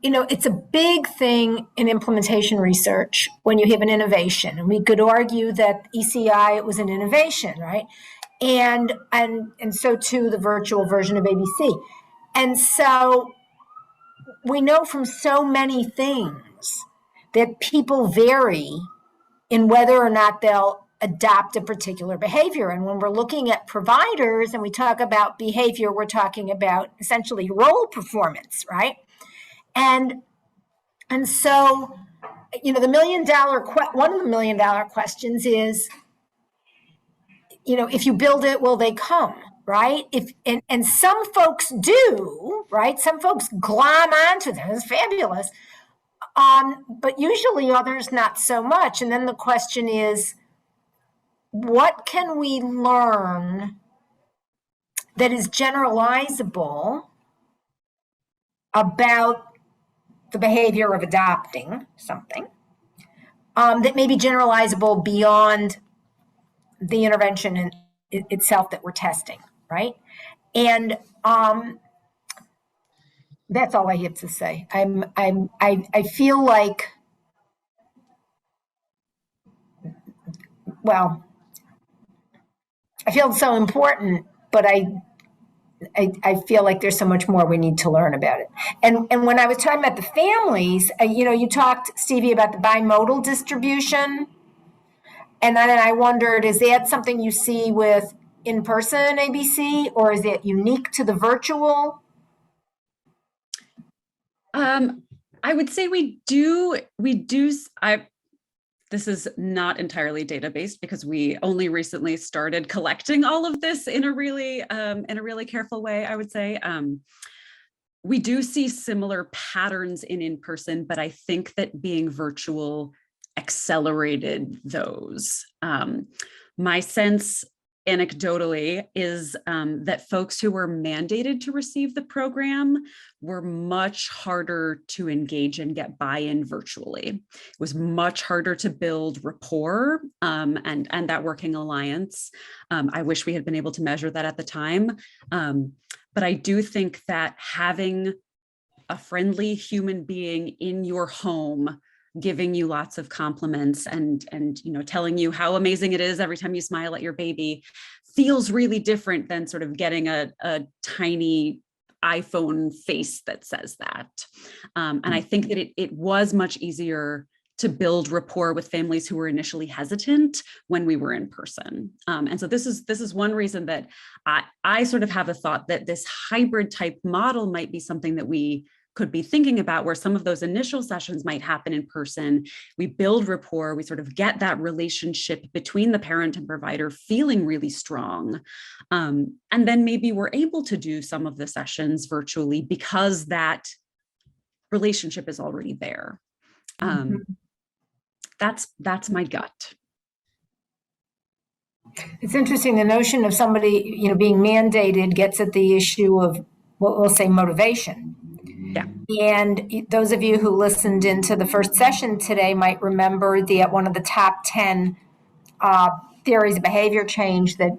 It's a big thing in implementation research when you have an innovation. And we could argue that ECI, it was an innovation, right? And so too the virtual version of ABC. And so we know from so many things that people vary in whether or not they'll adopt a particular behavior. And when we're looking at providers and we talk about behavior, we're talking about essentially role performance, right? And so, one of the $1 million questions is, if you build it, will they come, right? And some folks do, right? Some folks glom onto them. It's fabulous. But usually others not so much. And then the question is, what can we learn that is generalizable about the behavior of adopting something that may be generalizable beyond the intervention itself that we're testing, right? And that's all I have to say. I feel like, well, I feel so important, but I feel like there's so much more we need to learn about it. And when I was talking about the families, you talked, Stevie, about the bimodal distribution. And then I wondered, is that something you see with in-person ABC, or is it unique to the virtual? I would say we do. This is not entirely data-based because we only recently started collecting all of this in a really careful way, I would say. We do see similar patterns in-person, but I think that being virtual accelerated those. My sense anecdotally is that folks who were mandated to receive the program were much harder to engage and get buy-in virtually. It was much harder to build rapport and that working alliance. I wish we had been able to measure that at the time. But I do think that having a friendly human being in your home giving you lots of compliments and telling you how amazing it is every time you smile at your baby feels really different than sort of getting a tiny iPhone face that says that. And I think that it was much easier to build rapport with families who were initially hesitant when we were in person. And so this is one reason that I sort of have a thought that this hybrid type model might be something that we could be thinking about, where some of those initial sessions might happen in person. We build rapport, we sort of get that relationship between the parent and provider feeling really strong. And then maybe we're able to do some of the sessions virtually because that relationship is already there. That's my gut. It's interesting, the notion of somebody, being mandated gets at the issue of what we'll say motivation. Yeah. And those of you who listened into the first session today might remember one of the top 10 theories of behavior change that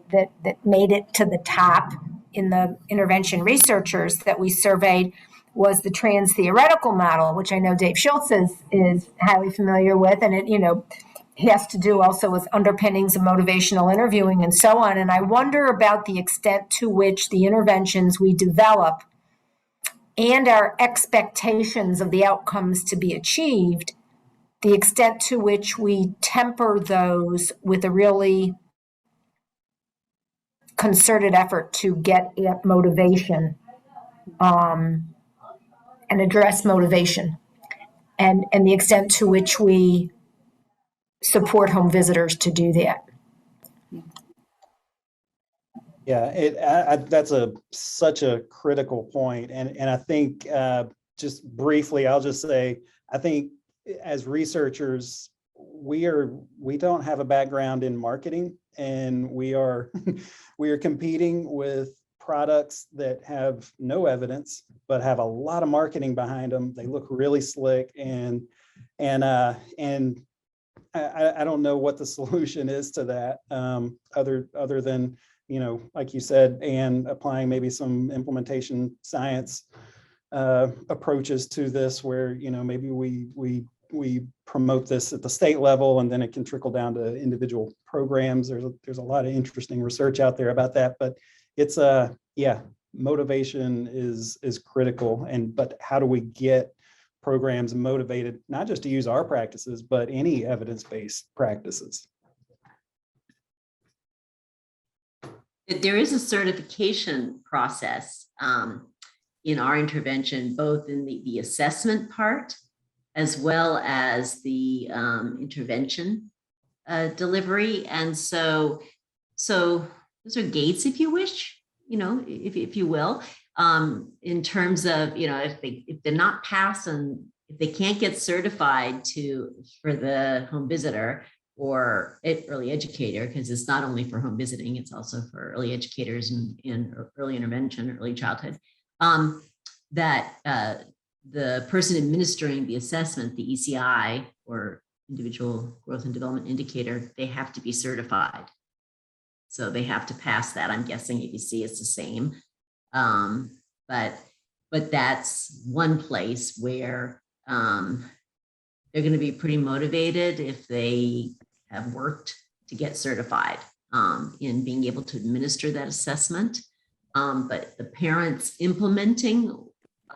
made it to the top in the intervention researchers that we surveyed was the trans theoretical model, which I know Dave Schultz is highly familiar with. And it, has to do also with underpinnings of motivational interviewing and so on. And I wonder about the extent to which the interventions we develop and our expectations of the outcomes to be achieved, the extent to which we temper those with a really concerted effort to get at motivation and address motivation, and the extent to which we support home visitors to do that. Yeah, that's such a critical point. And I think just briefly, I'll just say, I think as researchers, we don't have a background in marketing, and we are competing with products that have no evidence, but have a lot of marketing behind them. They look really slick, and I don't know what the solution is to that, other than, like you said, and applying maybe some implementation science approaches to this, where maybe we promote this at the state level, and then it can trickle down to individual programs. There's a lot of interesting research out there about that, but it's motivation is critical. But how do we get programs motivated, not just to use our practices, but any evidence-based practices? There is a certification process in our intervention, both in the assessment part as well as the intervention delivery. And so those are gates, if you wish, if you will, in terms of, if they're not passed and if they can't get certified for the home visitor or early educator, because it's not only for home visiting, it's also for early educators and early intervention, early childhood, that the person administering the assessment, the ECI or individual growth and development indicator, they have to be certified. So they have to pass that. I'm guessing ABC is the same. But that's one place where they're going to be pretty motivated if they have worked to get certified in being able to administer that assessment. But the parents implementing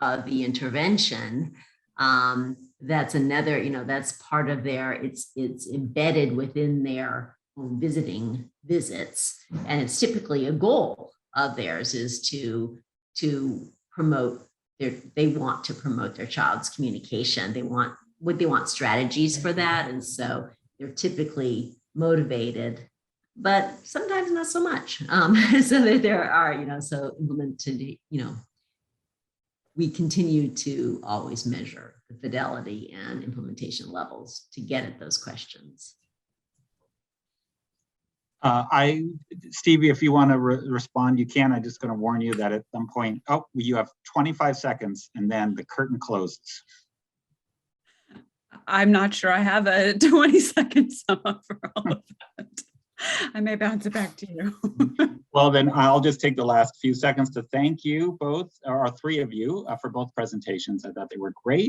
the intervention, that's another, that's part of it's embedded within their home visiting visits. And it's typically a goal of theirs is to promote they want to promote their child's communication. They want strategies for that. And so they're typically motivated, but sometimes not so much. So that there are, so implemented, we continue to always measure the fidelity and implementation levels to get at those questions. Stevie, if you want to respond, you can. I'm just going to warn you that at some point, you have 25 seconds and then the curtain closes. I'm not sure I have a 20-second sum up for all of that. I may bounce it back to you. Well, then I'll just take the last few seconds to thank you both, or three of you, for both presentations. I thought they were great.